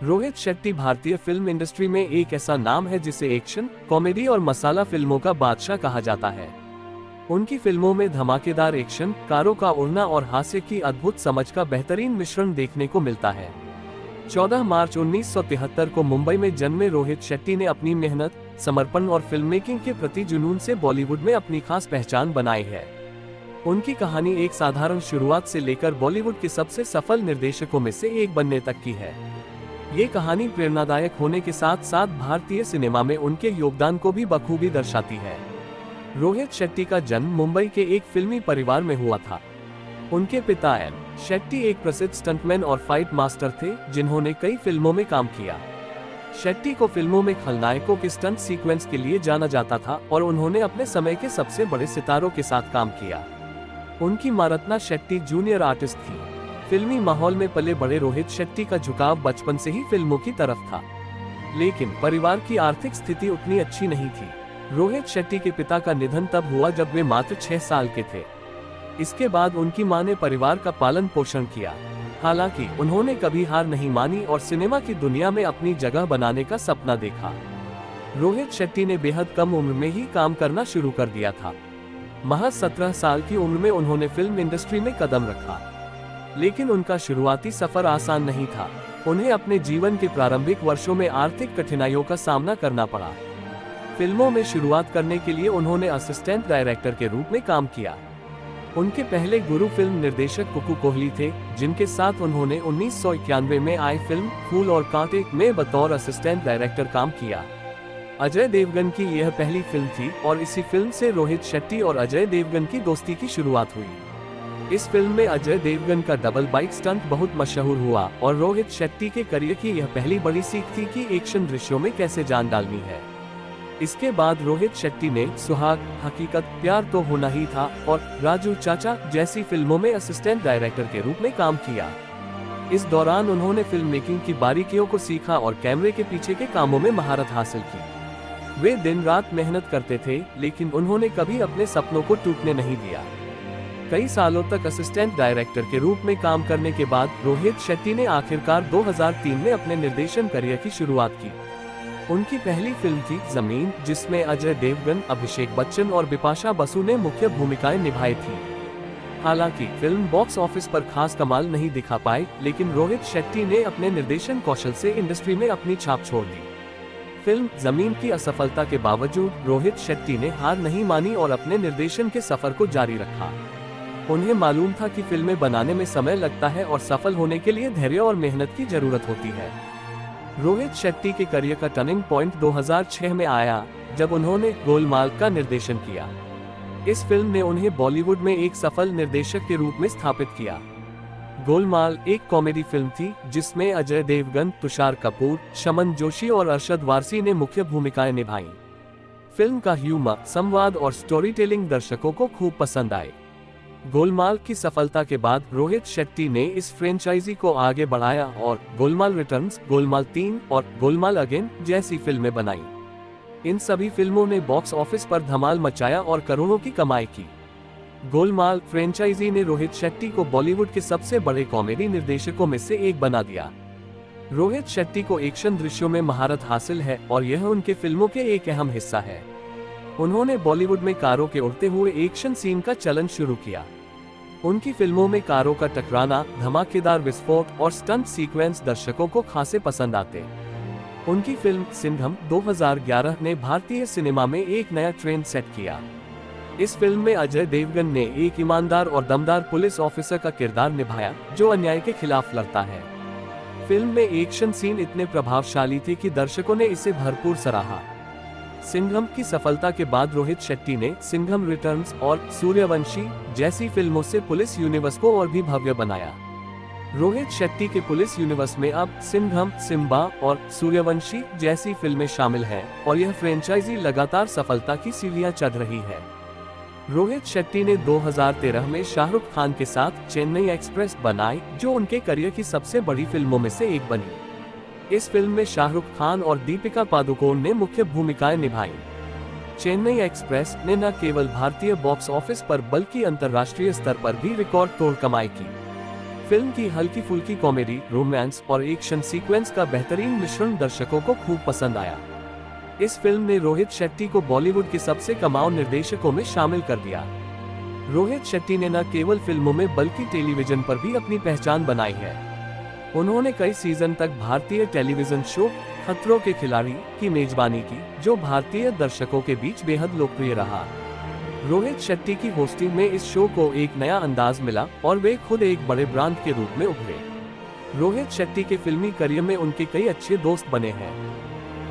रोहित शेट्टी भारतीय film industry में एक ऐसा नाम है जिसे एक्शन, कॉमेडी और मसाला फिल्मों का बादशाह कहा जाता है। उनकी फिल्मों में धमाकेदार एक्शन, कारों का उड़ना और हास्य की अद्भुत समझ का बेहतरीन मिश्रण देखने को मिलता है। 14 मार्च 1973 को मुंबई में जन्मे रोहित शेट्टी ने अपनी मेहनत, समर्पण और फिल्म मेकिंग के प्रति जुनून से बॉलीवुड में अपनी खास पहचान बनाई है। उनकी कहानी एक साधारण शुरुआत से लेकर बॉलीवुड के सबसे सफल निर्देशकों में से एक बनने तक की है। ये कहानी प्रेरणादायक होने के साथ साथ भारतीय सिनेमा में उनके योगदान को भी बखूबी दर्शाती है। रोहित शेट्टी का जन्म मुंबई के एक फिल्मी परिवार में हुआ था। उनके पिता एन शेट्टी एक प्रसिद्ध स्टंटमैन और फाइट मास्टर थे, जिन्होंने कई फिल्मों में काम किया। शेट्टी को फिल्मों में खलनायकों के स्टंट सीक्वेंस के लिए जाना जाता था और उन्होंने अपने समय के सबसे बड़े सितारों के साथ काम किया। उनकी मां रत्ना शेट्टी जूनियर आर्टिस्ट थी। फिल्मी माहौल में पले बड़े रोहित शेट्टी का झुकाव बचपन से ही फिल्मों की तरफ था, लेकिन परिवार की आर्थिक स्थिति उतनी अच्छी नहीं थी। रोहित शेट्टी के पिता का निधन तब हुआ जब वे मात्र 6 साल के थे। इसके बाद उनकी मां ने परिवार का पालन पोषण किया। हालांकि उन्होंने कभी हार नहीं मानी और सिनेमा की दुनिया में अपनी जगह बनाने का सपना देखा। रोहित शेट्टी ने बेहद कम उम्र में ही काम करना शुरू कर दिया था। महज 17 साल की उम्र में उन्होंने फिल्म इंडस्ट्री में कदम रखा, लेकिन उनका शुरुआती सफर आसान नहीं था। उन्हें अपने जीवन के प्रारंभिक वर्षों में आर्थिक कठिनाइयों का सामना करना पड़ा। फिल्मों में शुरुआत करने के लिए उन्होंने असिस्टेंट डायरेक्टर के रूप में काम किया। उनके पहले गुरु फिल्म निर्देशक कुकू कोहली थे, जिनके साथ उन्होंने 1991 में आई फिल्म फूल और कांटे में बतौर असिस्टेंट डायरेक्टर काम किया। अजय देवगन की यह पहली फिल्म थी और इसी फिल्म से रोहित शेट्टी और अजय देवगन की दोस्ती की शुरुआत हुई। इस फिल्म में अजय देवगन का डबल बाइक स्टंट बहुत मशहूर हुआ और रोहित शेट्टी के करियर की यह पहली बड़ी सीख थी कि एक्शन दृश्यों में कैसे जान डालनी है। इसके बाद रोहित शेट्टी ने सुहाग, हकीकत, प्यार तो होना ही था और राजू चाचा जैसी फिल्मों में असिस्टेंट डायरेक्टर के रूप में काम किया। इस दौरान उन्होंने फिल्म मेकिंग की बारीकियों को सीखा और कैमरे के पीछे के कामों में महारत हासिल की। वे दिन रात मेहनत करते थे, लेकिन उन्होंने कभी अपने सपनों को टूटने नहीं दिया। कई सालों तक असिस्टेंट डायरेक्टर के रूप में काम करने के बाद रोहित शेट्टी ने आखिरकार 2003 में अपने निर्देशन करियर की शुरुआत की। उनकी पहली फिल्म थी जमीन, जिसमें अजय देवगन, अभिषेक बच्चन और बिपाशा बसु ने मुख्य भूमिकाएं निभाई थी। हालांकि फिल्म बॉक्स ऑफिस पर खास कमाल नहीं दिखा पाई, लेकिन रोहित शेट्टी ने अपने निर्देशन कौशल से इंडस्ट्री में अपनी छाप छोड़ दी। फिल्म जमीन की असफलता के बावजूद रोहित शेट्टी ने हार नहीं मानी और अपने निर्देशन के सफर को जारी रखा। उन्हें मालूम था कि फिल्में बनाने में समय लगता है और सफल होने के लिए धैर्य और मेहनत की जरूरत होती है। रोहित शेट्टी के करियर का टर्निंग पॉइंट 2006 में आया, जब उन्होंने गोलमाल का निर्देशन किया। इस फिल्म ने उन्हें बॉलीवुड में एक सफल निर्देशक के रूप में स्थापित किया। गोलमाल एक कॉमेडी फिल्म थी, जिसमें अजय देवगन, तुषार कपूर, शमन जोशी और अरशद वारसी ने मुख्य भूमिकाएं निभाईं। फिल्म का ह्यूमर, संवाद और स्टोरी टेलिंग दर्शकों को खूब पसंद आए। गोलमाल की सफलता के बाद रोहित शेट्टी ने इस फ्रेंचाइजी को आगे बढ़ाया और गोलमाल रिटर्न्स, गोलमाल 3 और गोलमाल अगेन जैसी फिल्में बनाई। इन सभी फिल्मों ने बॉक्स ऑफिस पर धमाल मचाया और करोड़ों की कमाई की। गोलमाल फ्रेंचाइजी ने रोहित शेट्टी को बॉलीवुड के सबसे बड़े कॉमेडी निर्देशकों में से एक बना दिया। रोहित शेट्टी को एक्शन दृश्यों में महारत हासिल है और यह उनके फिल्मों के एक अहम हिस्सा है। उन्होंने बॉलीवुड में कारों के उड़ते हुए एक्शन सीन का चलन शुरू किया। उनकी फिल्मों में कारों का टकराना, धमाकेदार विस्फोट और स्टंट सीक्वेंस दर्शकों को खासे पसंद आते। उनकी फिल्म सिंघम 2011 ने भारतीय सिनेमा में एक नया ट्रेंड सेट किया। इस फिल्म में अजय देवगन ने एक ईमानदार और दमदार पुलिस ऑफिसर का किरदार निभाया, जो अन्याय के खिलाफ लड़ता है। फिल्म में एक्शन सीन इतने प्रभावशाली थे कि दर्शकों ने इसे भरपूर सराहा। सिंघम की सफलता के बाद रोहित शेट्टी ने सिंघम रिटर्न्स और सूर्यवंशी जैसी फिल्मों से पुलिस यूनिवर्स को और भी भव्य बनाया। रोहित शेट्टी के पुलिस यूनिवर्स में अब सिंघम, सिम्बा और सूर्यवंशी जैसी फिल्में शामिल हैं और यह फ्रेंचाइजी लगातार सफलता की सीढ़ियां चढ़ रही है। रोहित शेट्टी ने 2013 में शाहरुख खान के साथ चेन्नई एक्सप्रेस बनाई, जो उनके करियर की सबसे बड़ी फिल्मों में से एक बनी। इस फिल्म में शाहरुख खान और दीपिका पादुकोण ने मुख्य भूमिकाएं निभाईं। चेन्नई एक्सप्रेस ने न केवल भारतीय बॉक्स ऑफिस पर बल्कि अंतर्राष्ट्रीय स्तर पर भी रिकॉर्ड तोड़ कमाई की। फिल्म की हल्की फुल्की कॉमेडी, रोमांस और एक्शन सीक्वेंस का बेहतरीन मिश्रण दर्शकों को खूब पसंद आया। इस फिल्म ने रोहित शेट्टी को बॉलीवुड के सबसे कमाऊ निर्देशकों में शामिल कर दिया। रोहित शेट्टी ने न केवल फिल्मों में बल्कि टेलीविजन पर भी अपनी पहचान बनाई है। उन्होंने कई सीजन तक भारतीय टेलीविजन शो खतरों के खिलाड़ी की मेजबानी की, जो भारतीय दर्शकों के बीच बेहद लोकप्रिय रहा। रोहित शेट्टी की होस्टिंग में इस शो को एक नया अंदाज मिला और वे खुद एक बड़े ब्रांड के रूप में उभरे। रोहित शेट्टी के फिल्मी करियर में उनके कई अच्छे दोस्त बने हैं।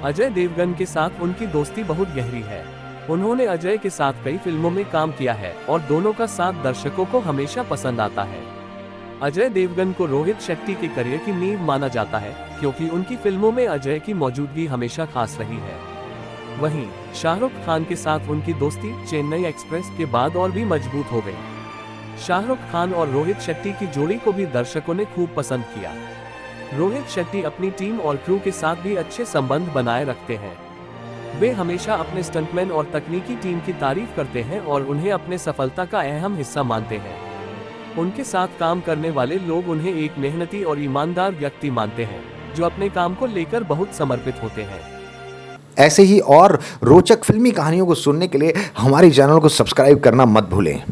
अजय देवगन के साथ उनकी दोस्ती बहुत गहरी है। उन्होंने अजय के साथ कई फिल्मों में काम किया है और दोनों का साथ दर्शकों को हमेशा पसंद आता है। अजय देवगन को रोहित शेट्टी के करियर की नींव माना जाता है, क्योंकि उनकी फिल्मों में अजय की मौजूदगी हमेशा खास रही है। वहीं शाहरुख खान के साथ उनकी दोस्ती चेन्नई एक्सप्रेस के बाद और भी मजबूत हो गई। शाहरुख खान और रोहित शेट्टी की जोड़ी को भी दर्शकों ने खूब पसंद किया। रोहित शेट्टी अपनी टीम और क्रू के साथ भी अच्छे संबंध बनाए रखते हैं। वे हमेशा अपने स्टंटमैन और तकनीकी टीम की तारीफ करते हैं और उन्हें अपने सफलता का अहम हिस्सा मानते हैं। उनके साथ काम करने वाले लोग उन्हें एक मेहनती और ईमानदार व्यक्ति मानते हैं, जो अपने काम को लेकर बहुत समर्पित होते हैं। ऐसे ही और रोचक फिल्मी कहानियों को सुनने के लिए हमारे चैनल को सब्सक्राइब करना मत भूलें।